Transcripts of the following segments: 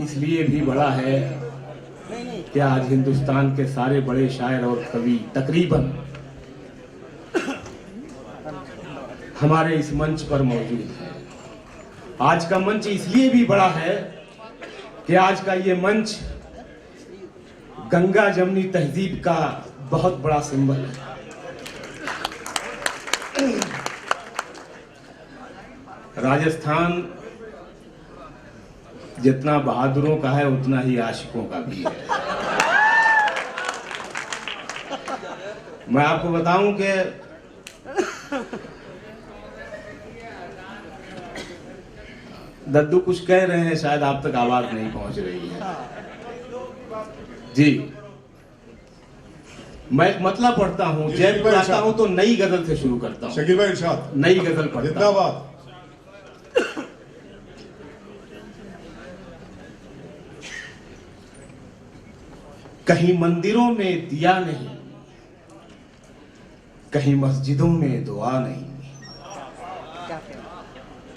इसलिए भी बड़ा है कि आज हिंदुस्तान के सारे बड़े शायर और कवि तकरीबन हमारे इस मंच पर मौजूद है। आज का मंच इसलिए भी बड़ा है कि आज का ये मंच गंगा जमनी तहजीब का बहुत बड़ा सिंबल है। राजस्थान जितना बहादुरों का है उतना ही आशिकों का भी है। मैं आपको बताऊं कि दद्दू कुछ कह रहे हैं, शायद आप तक आवाज नहीं पहुंच रही है। जी, मैं एक मतलब पढ़ता हूँ, जयपुर आता हूँ तो नई गजल से शुरू करता हूँ। शकील भाई इरशाद, नई गजल पढ़ता हूँ। जिंदाबाद। कहीं मंदिरों में दिया नहीं, कहीं मस्जिदों में दुआ नहीं।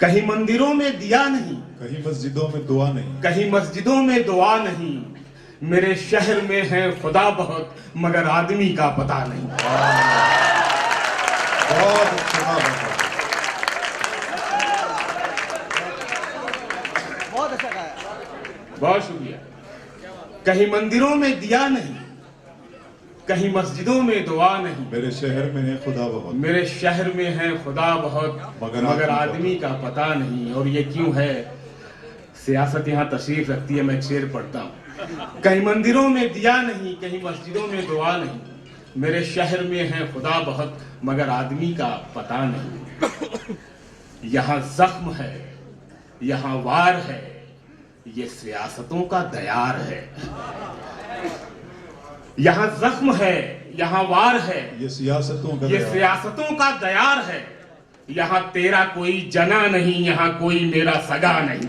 कहीं मंदिरों में दिया नहीं, कहीं मस्जिदों में दुआ नहीं। कहीं मस्जिदों में दुआ नहीं। मेरे शहर में है खुदा बहुत, मगर आदमी का पता नहीं। बहुत अच्छा, बहुत अच्छा गाया। बहुत शुक्रिया। कहीं मंदिरों में दिया नहीं, कहीं मस्जिदों में दुआ नहीं। मेरे शहर में है खुदा बहुत, मेरे शहर में है खुदा बहुत, मगर आदमी का पता नहीं। और ये क्यों है? सियासत यहाँ तशरीफ रखती है। मैं एक शेर पढ़ता हूँ। कहीं मंदिरों में दिया नहीं, कहीं मस्जिदों में दुआ नहीं। मेरे शहर में है खुदा बहुत, मगर आदमी का पता नहीं। यहाँ जख्म है, यहाँ वार है, ये सियासतों का दयार है। यहाँ जख्म है, यहाँ वार है, ये सियासतों का ये दयार। सियासतों का दयार है। यहाँ तेरा कोई जना नहीं, यहाँ कोई मेरा सगा नहीं।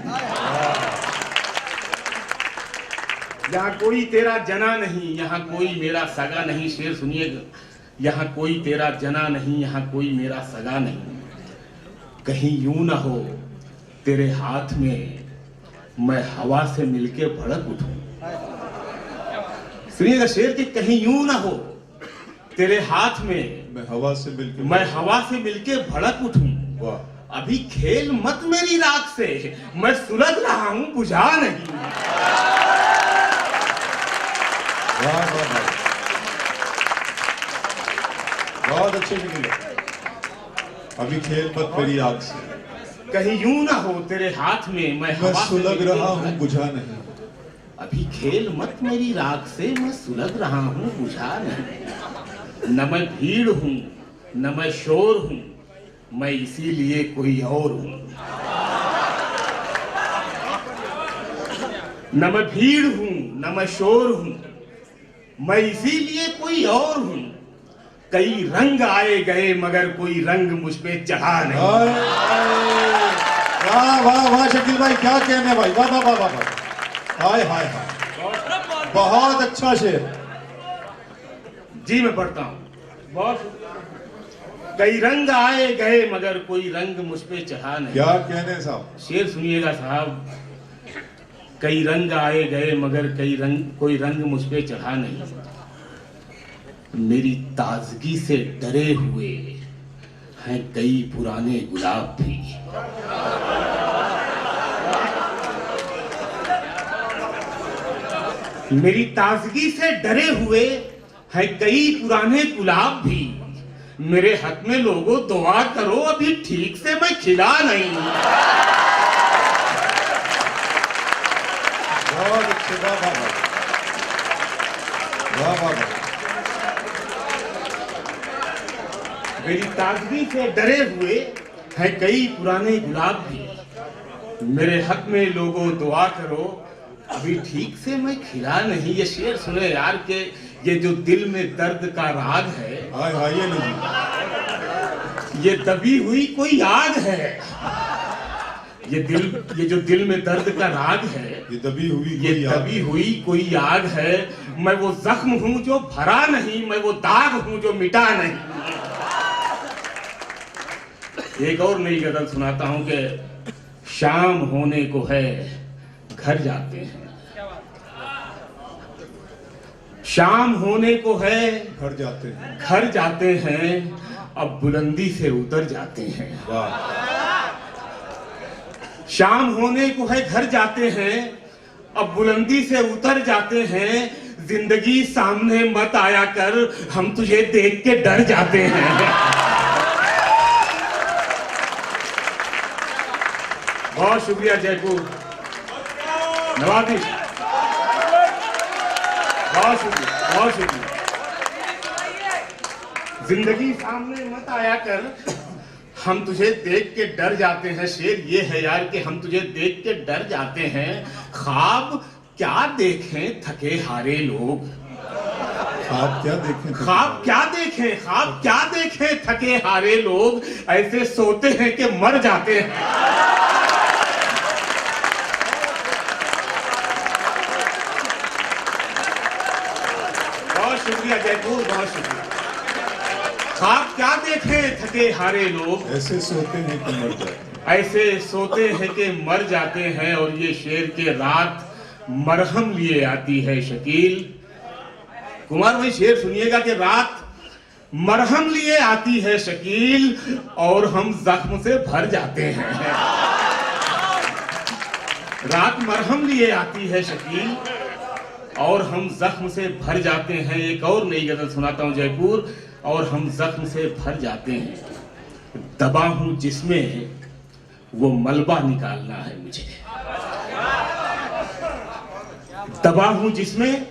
यहाँ कोई तेरा जना नहीं, यहाँ कोई मेरा सगा नहीं। शेर सुनिएगा। यहाँ कोई तेरा जना नहीं, यहाँ कोई मेरा सगा नहीं। कहीं यूं ना हो तेरे हाथ में मैं हवा से मिलके भड़क उठूं। सुनिएगा शेर कि कहीं यूं ना हो तेरे हाथ में मैं हवा से मिलके भड़क उठूं। वाह, अभी खेल मत मेरी राख से, मैं सुलग रहा हूं बुझा नहीं। वाह वाह वाह, बहुत अच्छे निकले। अभी खेल मत मेरी आग से, कहीं यूं ना हो तेरे हाथ में मैं हवा से सुलग मिलके रहा हूं भड़क। बुझा नहीं। अभी खेल मत मेरी राख से, मैं सुलग रहा हूं बुझा नहीं। न मैं भीड़ हूं, न मैं शोर हूं, मैं इसीलिए कोई और हूं। न मैं भीड़ हूं, न मैं शोर हूं, मैं इसीलिए कोई और हूं। कई रंग आए गए मगर कोई रंग मुझ पे चढ़ा नहीं। वाह वाह वाह शकील भाई, क्या कहने भाई, वाह वाह वाह वाह, हाय हाय हाय, बहुत अच्छा शेर। जी मैं पढ़ता हूं। बहुत कई रंग आए गए मगर कोई रंग मुझ पे चढ़ा नहीं। क्या कहने साहब, शेर सुनिएगा साहब। कई रंग आए गए मगर कोई रंग मुझ पे चढ़ा नहीं। मेरी ताजगी से डरे हुए हैं कई पुराने गुलाब भी। मेरी ताजगी से डरे हुए हैं कई पुराने गुलाब भी। मेरे हक में लोगों दुआ करो, अभी ठीक से मैं खिला नहीं। बहुत अच्छे, वाह वाह वाह, वाह वाह वाह। मेरी ताजगी से डरे हुए हैं कई पुराने गुलाब भी। मेरे हक में लोगों दुआ करो, अभी ठीक से मैं खिला नहीं। ये शेर सुने यार के ये जो दिल में दर्द का राग है, हाय हाय, ये नहीं, ये दबी हुई कोई आग है। ये जो दिल में दर्द का राग है, ये दबी हुई कोई आग है। मैं वो जख्म हूं जो भरा नहीं, मैं वो दाग हूं जो मिटा नहीं। एक और नई गजल सुनाता हूं कि शाम होने को है, घर जाते हैं। शाम होने को है, घर जाते हैं, घर जाते हैं, अब बुलंदी से उतर जाते हैं। शाम होने को है, घर जाते हैं, अब बुलंदी से उतर जाते हैं। जिंदगी सामने मत आया कर, हम तुझे देख के डर जाते हैं। बहुत शुक्रिया जयपुर, नवाजी, बहुत शुक्रिया, बहुत शुक्रिया। जिंदगी सामने मत आया कर, हम तुझे देख के डर जाते हैं। शेर ये है यार कि हम तुझे देख के डर जाते हैं। ख्वाब क्या देखें थके हारे लोग, ख्वाब क्या देखें, ख्वाब क्या देखें, ख्वाब क्या देखें थके हारे लोग, ऐसे सोते हैं कि मर जाते हैं। बहुत शुक्रिया जयपुर, बहुत शुक्रिया। ख्वाब क्या देखें थके हारे लोग, ऐसे सोते हैं कि मर जाते हैं, ऐसे सोते हैं कि मर जाते हैं। और ये शेर के रात मरहम लिए आती है शकील। कुमार भाई शेर सुनिएगा कि रात मरहम लिए आती है शकील, और हम जख्म से भर जाते हैं। रात मरहम लिए आती है शकील, और हम जख्म से भर जाते हैं। एक और नई गजल सुनाता हूं जयपुर, और हम जख्म से भर जाते हैं। दबा हूं जिसमें वो मलबा निकालना है मुझे, दबा हूं जिसमें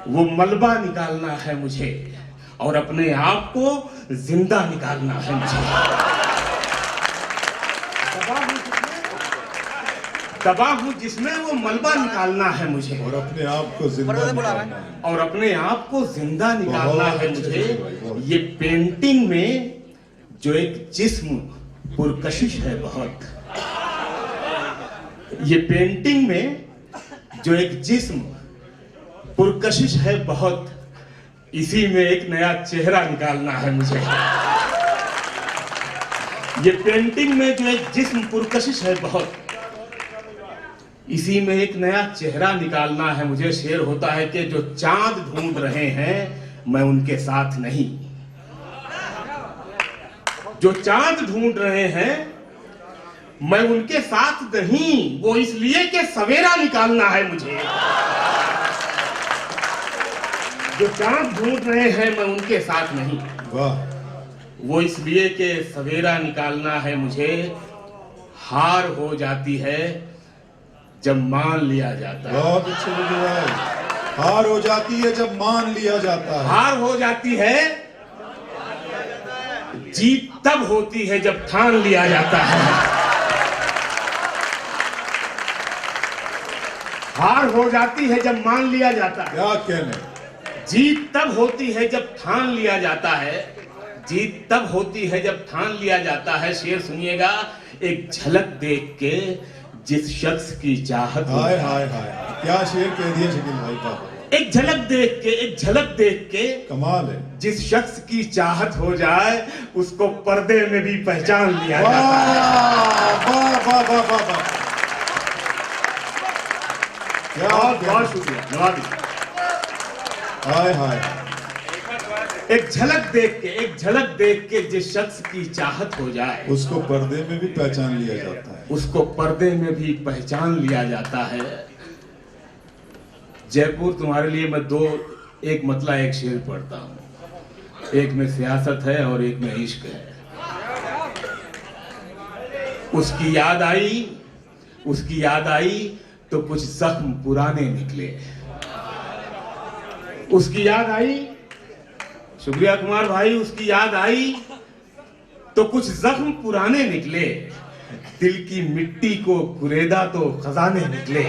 वो मलबा निकालना है मुझे, और अपने आप को जिंदा निकालना है मुझे। दबा हूं जिसमें वो मलबा निकालना है मुझे, और अपने आप को जिंदा निकालना है, और अपने आप को जिंदा निकालना है बहुत मुझे। अच्छे भाई, ये पेंटिंग में जो एक जिस्म पुरकशिश है बहुत, ये पेंटिंग में जो एक जिस्म पुरकशिश है बहुत, इसी में एक नया चेहरा निकालना है मुझे। ये पेंटिंग में जो एक जिस्म पुरकशिश है बहुत, इसी में एक नया चेहरा निकालना है मुझे। शेर होता है कि जो चांद ढूंढ रहे हैं मैं उनके साथ नहीं, जो चांद ढूंढ रहे हैं मैं उनके साथ नहीं, वो इसलिए कि सवेरा निकालना है मुझे। जो चांद ढूंढ रहे हैं मैं उनके साथ नहीं, वाह, वो इसलिए कि सवेरा निकालना है मुझे। हार हो जाती है जब मान लिया जाता है, बहुत अच्छे लगे भाई। हार हो जाती है जब मान लिया जाता है, हार हो जाती है, जीत तब होती है जब ठान लिया जाता है। हार हो जाती है जब मान लिया जाता है, क्या कहने, जीत तब होती है जब ठान लिया जाता है, जीत तब होती है जब ठान लिया जाता है। शेर सुनिएगा, एक झलक देख के जिस शख्स की चाहत हो, हाय हाय हाय, क्या शेर कह दिए शकील भाई का, एक झलक देख के, एक झलक देख के कमाल है। जिस शख्स की चाहत हो जाए उसको पर्दे में भी पहचान लिया जाता है। वाह वाह वाह वाह वाह, क्या बहुत कहने। बहुत शुक्रिया नवाबी। हाय हाय, एक झलक देख के, एक झलक देख के जिस शख्स की चाहत हो जाए उसको पर्दे में भी पहचान लिया जाता है, उसको पर्दे में भी पहचान लिया जाता है। जयपुर तुम्हारे लिए मैं दो, एक मतला एक शेर पढ़ता हूं। एक में सियासत है और एक में इश्क है। उसकी याद आई, उसकी याद आई तो कुछ जख्म पुराने निकले। उसकी याद आई, शुक्रिया कुमार भाई, उसकी याद आई तो कुछ जख्म पुराने निकले। दिल की मिट्टी को कुरेदा तो खजाने निकले।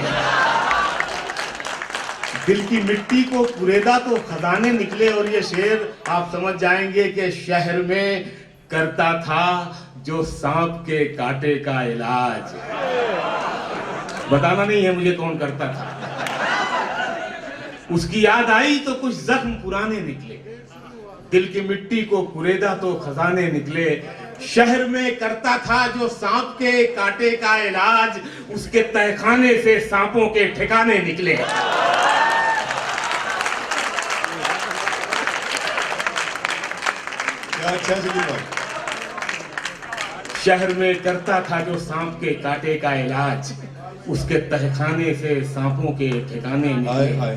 दिल की मिट्टी को कुरेदा तो खजाने निकले। और ये शेर आप समझ जाएंगे कि शहर में करता था जो सांप के कांटे का इलाज। बताना नहीं है मुझे कौन करता था। उसकी याद आई तो कुछ जख्म पुराने निकले। दिल की मिट्टी को कुरेदा तो खजाने निकले। शहर में करता था जो सांप के कांटे का इलाज, उसके तहखाने से सांपों के ठिकाने निकले। क्या अच्छा शकील भाई। शहर में करता था जो सांप के कांटे का इलाज, उसके तहखाने से सांपों के ठिकाने हाय निकले। हाय हाय।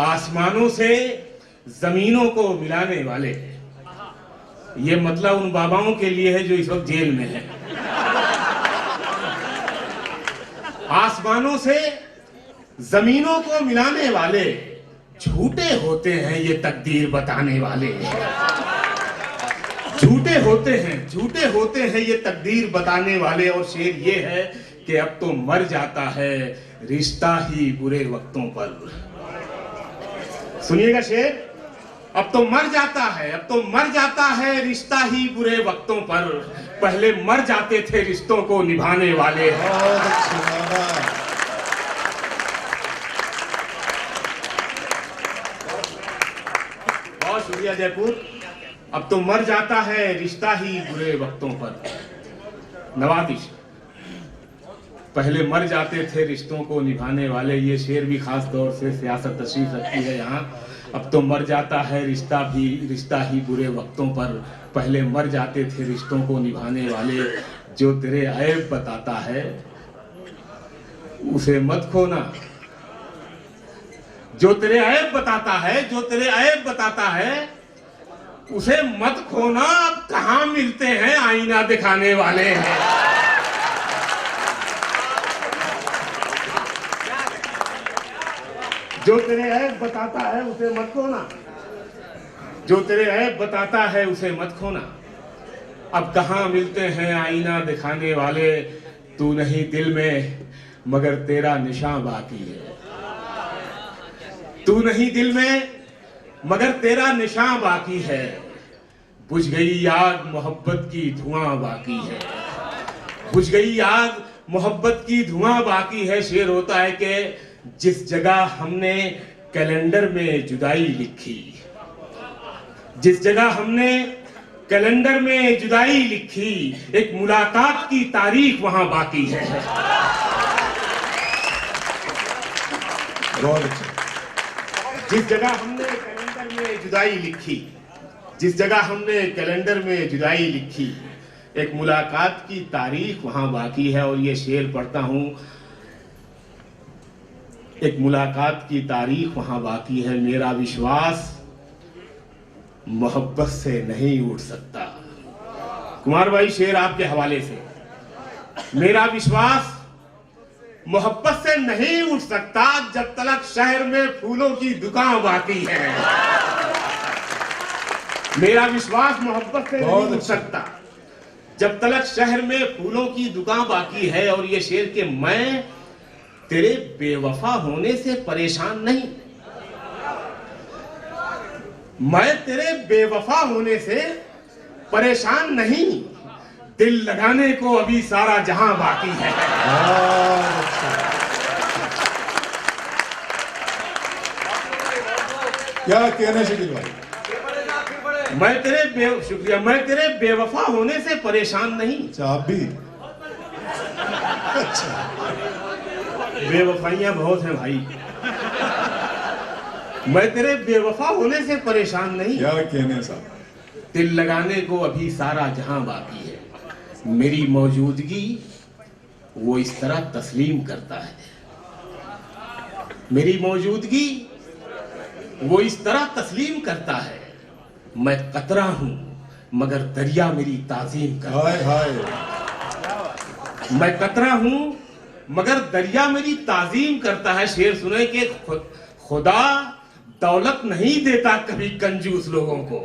आसमानों से जमीनों को मिलाने वाले, ये मतलब उन बाबाओं के लिए है जो इस वक्त जेल में है। आसमानों से जमीनों को मिलाने वाले, झूठे होते हैं ये तकदीर बताने वाले। झूठे होते हैं ये तकदीर बताने वाले। और शेर ये है कि अब तो मर जाता है रिश्ता ही बुरे वक्तों पर। सुनिएगा शेर, अब तो मर जाता है रिश्ता ही बुरे वक्तों पर। पहले मर जाते थे रिश्तों को निभाने वाले। बहुत अच्छी बात। बहुत शुक्रिया जयपुर। अब तो मर जाता है रिश्ता ही बुरे वक्तों पर। नवाजिश, पहले मर जाते थे रिश्तों को निभाने वाले। ये शेर भी खास तौर से सियासत तशरीफ रखती है यहाँ। अब तो मर जाता है रिश्ता ही बुरे वक्तों पर। पहले मर जाते थे रिश्तों को निभाने वाले। जो तेरे ऐब बताता है उसे मत खोना। जो तेरे ऐब बताता है उसे मत खोना। अब कहां मिलते हैं आईना दिखाने वाले हैं। जो तेरे ऐब बताता है उसे मत खोना। जो तेरे ऐब बताता है उसे मत खोना। अब कहां मिलते हैं आईना दिखाने वाले। तू नहीं दिल में मगर तेरा निशान बाकी है। तू नहीं दिल में मगर तेरा निशान बाकी है। बुझ गई आग मोहब्बत की धुआं बाकी है। बुझ गई आग मोहब्बत की धुआं बाकी है। शेर होता है कि जिस जगह हमने कैलेंडर में जुदाई लिखी, जिस जगह हमने कैलेंडर में जुदाई लिखी, एक मुलाकात की तारीख वहां बाकी है। बहुत अच्छा। जिस जगह हमने कैलेंडर में जुदाई लिखी, जिस जगह हमने कैलेंडर में जुदाई लिखी, एक मुलाकात की तारीख वहां बाकी है। और ये शेर पढ़ता हूं, एक मुलाकात की तारीख वहां बाकी है। मेरा विश्वास मोहब्बत से नहीं उठ सकता। कुमार भाई, शेर आपके हवाले से। मेरा विश्वास मोहब्बत से नहीं उठ सकता जब तक शहर में फूलों की दुकान बाकी है। मेरा विश्वास मोहब्बत से नहीं उठ सकता जब तक शहर में फूलों की दुकान बाकी है। और ये शेर के मैं तेरे बेवफा होने से परेशान नहीं, मैं तेरे बेवफा होने से परेशान नहीं। दिल लगाने को अभी सारा जहां बाकी है। क्या कहने शकील भाई। शुक्रिया। मैं तेरे बेवफा होने से परेशान नहीं। अच्छा, आप भी। अच्छा, बेवफाइयां बहुत हैं भाई। मैं तेरे बेवफा होने से परेशान नहीं। क्या कहने साहब। दिल लगाने को अभी सारा जहां बाकी है। मेरी मौजूदगी वो इस तरह तस्लीम करता है। मेरी मौजूदगी वो इस तरह तस्लीम करता है। मैं कतरा हूं मगर दरिया मेरी ताजीम करता है। हाय हाय। मैं कतरा हूं मगर दरिया मेरी ताजीम करता है। शेर सुने कि खुदा दौलत नहीं देता कभी कंजूस लोगों को।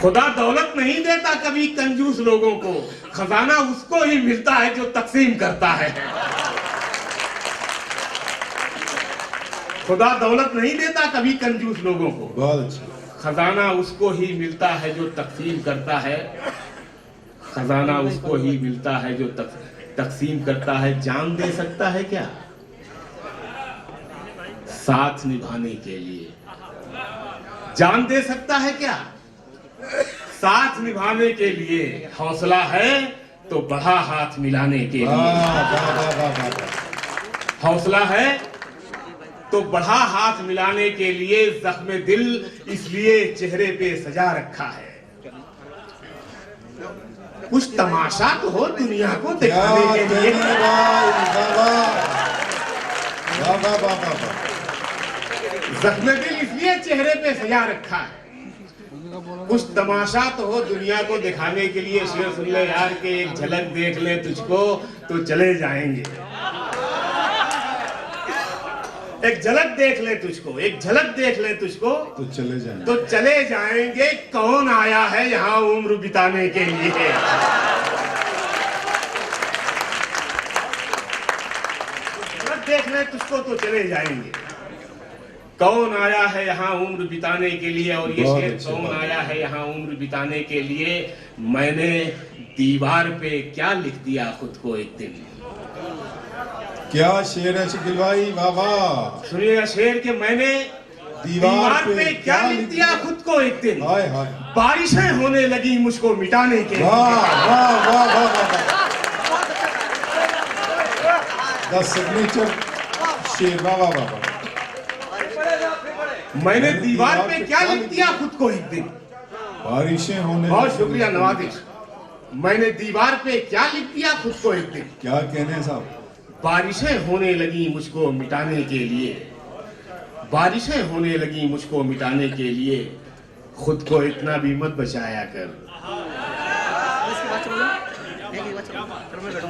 खुदा दौलत नहीं देता कभी कंजूस लोगों को। खजाना उसको ही मिलता है जो तकसीम करता है। खुदा दौलत नहीं देता कभी कंजूस लोगों को। बहुत अच्छा। खजाना उसको ही मिलता है जो तकसीम करता है। खजाना उसको ही मिलता है जो तकसीम करता है। जान दे सकता है क्या साथ निभाने के लिए? जान दे सकता है क्या साथ निभाने के लिए, हौसला है तो बढ़ा हाथ मिलाने के लिए। हौसला है तो बढ़ा हाथ मिलाने के लिए, जख्म दिल इसलिए चेहरे पे सजा रखा है। कुछ तमाशा तो हो दुनिया को दिखाने के लिए। जख्म दिल इसलिए चेहरे पे सजा रखा है। कुछ तमाशा तो हो दुनिया को दिखाने के लिए। शेर सुन ले यार के एक झलक देख ले तुझको तो चले जाएंगे। एक झलक देख ले तुझको, एक झलक देख ले तुझको तो चले जाएंगे। कौन आया है यहाँ उम्र बिताने के लिए? झलक देख ले तुझको तो चले जाएंगे। कौन आया है यहाँ उम्र बिताने के लिए? और ये शेर कौन आया है यहाँ उम्र बिताने के लिए? मैंने दीवार पे क्या लिख दिया खुद को एक दिन। क्या शेर है शकील भाई, वाह वाह। सुनिएगा शेर के, मैंने दीवार पे क्या लिख दिया खुद को एक दिन। हाय हाय। बारिशें होने लगी मुझको मिटाने के लिए। वाह वाह वाह वाह द सिग्नेचर शेर, वाह वाह वाह। मैंने दीवार पे क्या लिख दिया खुद को एक दिन। बारिशें होने। बहुत शुक्रिया नवाजिश। मैंने दीवार पे क्या लिख दिया खुद को एक दिन। क्या कहने साहब। बारिशें होने लगी मुझको मिटाने के लिए। बारिशें होने लगी मुझको मिटाने के लिए। खुद को इतना भी मत बचाया कर।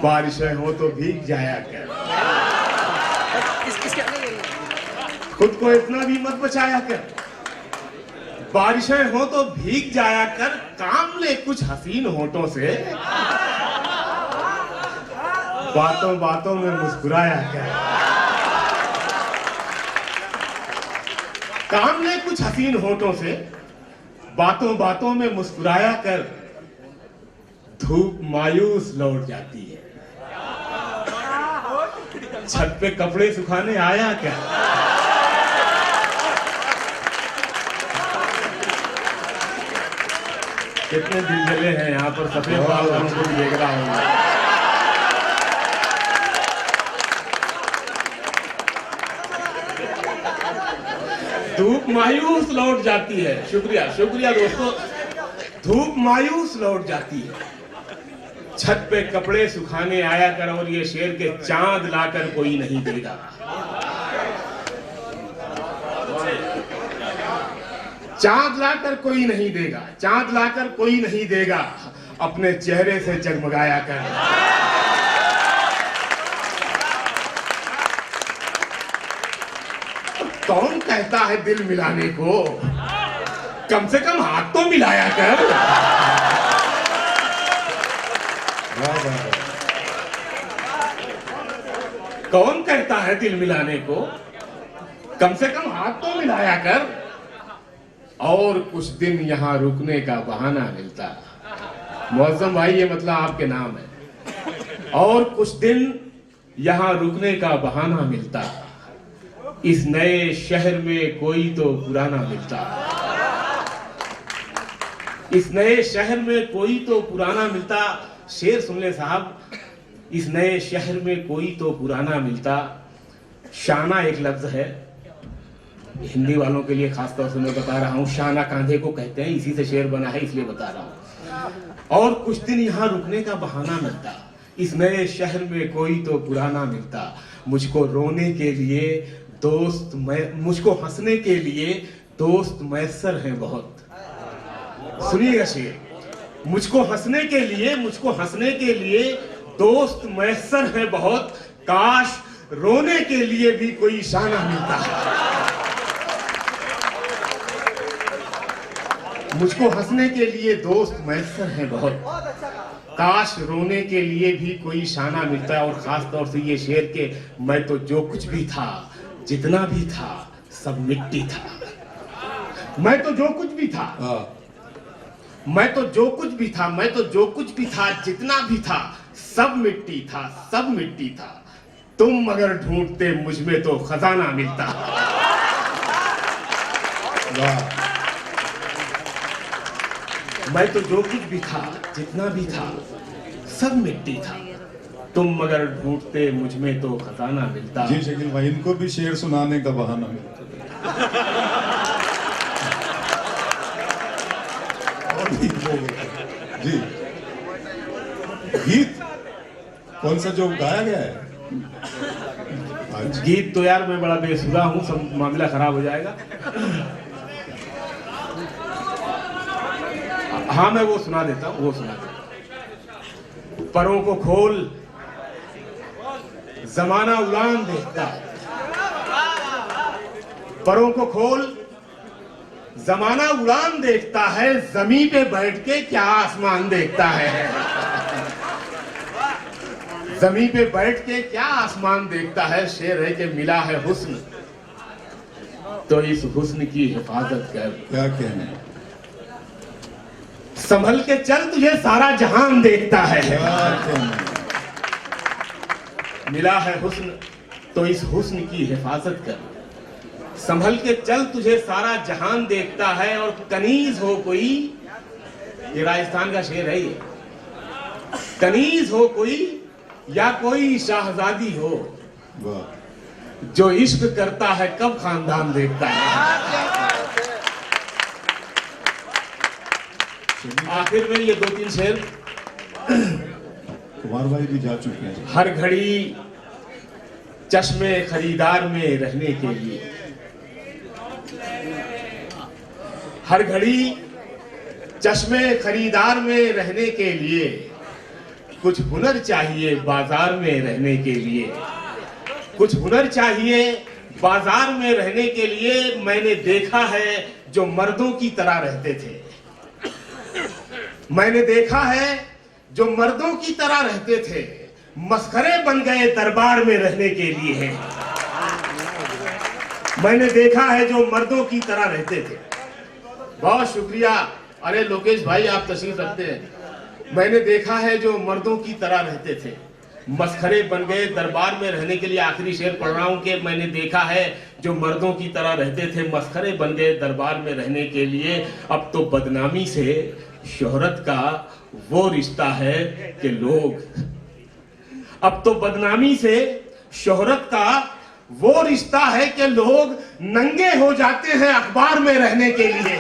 बारिशें हो तो भीग जाया कर। खुद को इतना भी मत बचाया कर। बारिशें हो तो भीग जाया कर। काम ले कुछ हसीन होठों से। बातों बातों में मुस्कुराया कर। काम ले कुछ हसीन होठों से। बातों बातों में मुस्कुराया कर। धूप मायूस लौट जाती है। छत पे कपड़े सुखाने आया क्या? कितने दिल जले हैं यहाँ पर। सफेद बाल को देख रहा हूँ। धूप मायूस लौट जाती है। शुक्रिया शुक्रिया दोस्तों। धूप मायूस लौट जाती है। छत पे कपड़े सुखाने आया कर। और ये शेर के, चांद लाकर कोई नहीं देगा। चांद लाकर कोई नहीं देगा। चांद लाकर कोई नहीं देगा। अपने चेहरे से जगमगाया कर। कौन कहता है दिल मिलाने को? कम से कम हाथ तो मिलाया कर। कौन कहता है दिल मिलाने को? कम से कम हाथ तो मिलाया कर। और कुछ दिन यहाँ रुकने का बहाना मिलता। मुअज्जम भाई ये मतलब आपके नाम है। और कुछ दिन यहाँ रुकने का बहाना मिलता। इस नए शहर में कोई तो पुराना मिलता। इस नए शहर में कोई तो पुराना मिलता। शेर सुन ले साहब। इस नए शहर में कोई तो पुराना मिलता। शाना एक लफ्ज है, हिंदी वालों के लिए खासतौर से मैं बता रहा हूँ। शाना कांधे को कहते हैं, इसी से शेर बना है, इसलिए बता रहा हूँ। और कुछ दिन यहाँ रुकने का बहाना मिलता। इस नए शहर में कोई तो पुराना मिलता। मुझको रोने के लिए दोस्त, मुझको हंसने के लिए दोस्त मैसर हैं बहुत। सुनिएगा शेर। मुझको हंसने के लिए दोस्त मैसर हैं बहुत। काश रोने के लिए भी कोई शाना मिलता। मुझको हंसने के लिए दोस्त मैसर हैं बहुत। काश रोने के लिए भी कोई शाना मिलता है। और खास तौर से ये शेर के, मैं तो जो कुछ भी था, जितना भी था, सब मिट्टी था। मैं तो जो कुछ भी था, मैं तो जो कुछ भी था, मैं तो जो कुछ भी था, जितना भी था, सब मिट्टी था, सब मिट्टी था। तुम मगर ढूंढते मुझ में तो खजाना मिलता। मैं तो जो कुछ भी था, जितना भी था, सब मिट्टी था। तुम मगर ढूंढते मुझ में तो खजाना मिलता। जी शकील भाई, इनको भी शेर सुनाने का बहाना मिलता। और भी जी गीत कौन सा जो गाया गया है? गीत तो यार मैं बड़ा बेसुरा हूँ, सब मामला खराब हो जाएगा। हाँ मैं वो सुना देता हूँ, वो सुना देता। परों को खोल, जमाना उड़ान देखता है। परों को खोल, जमाना उड़ान देखता है। जमीन पे बैठ के क्या आसमान देखता है। जमीन पे बैठ के क्या आसमान देखता है। शेर है कि मिला है हुस्न, तो इस हुस्न की हिफाजत कर। क्या कहने, संभल के चल, तुझे सारा जहान देखता है। क्या कहने। मिला है हुस्न, तो इस हुस्न की हिफाजत कर। संभल के चल, तुझे सारा जहान देखता है। और कनीज हो कोई, ये राजस्थान का शेर है ये। कनीज हो कोई या कोई शाहजादी हो, वाह। जो इश्क करता है कब खानदान देखता है। आखिर में ये 2-3 शेर। कुमार भाई भी जा चुके हैं। हर घड़ी चश्मे खरीदार में रहने के लिए, हर घड़ी चश्मे खरीदार में रहने के लिए, कुछ हुनर चाहिए बाजार में रहने के लिए। कुछ हुनर चाहिए बाजार में रहने के लिए। मैंने देखा है जो मर्दों की तरह रहते थे। मैंने देखा है जो मर्दों की तरह रहते थे, मस्खरे बन गए दरबार में रहने के लिए। मैंने देखा है जो मर्दों की तरह रहते थे। बहुत शुक्रिया। अरे लोकेश भाई आप तशरीफ रखते हैं। मैंने देखा है जो मर्दों की तरह रहते थे, मस्खरे बन गए दरबार में रहने के लिए। आखिरी शेर पढ़ रहा हूं कि मैंने देखा है जो मर्दों की तरह रहते थे, मस्खरे बन गए दरबार में रहने के लिए। अब तो बदनामी से शोहरत का वो रिश्ता है कि लोग, अब तो बदनामी से शोहरत का वो रिश्ता है कि लोग नंगे हो जाते हैं अखबार में रहने के लिए।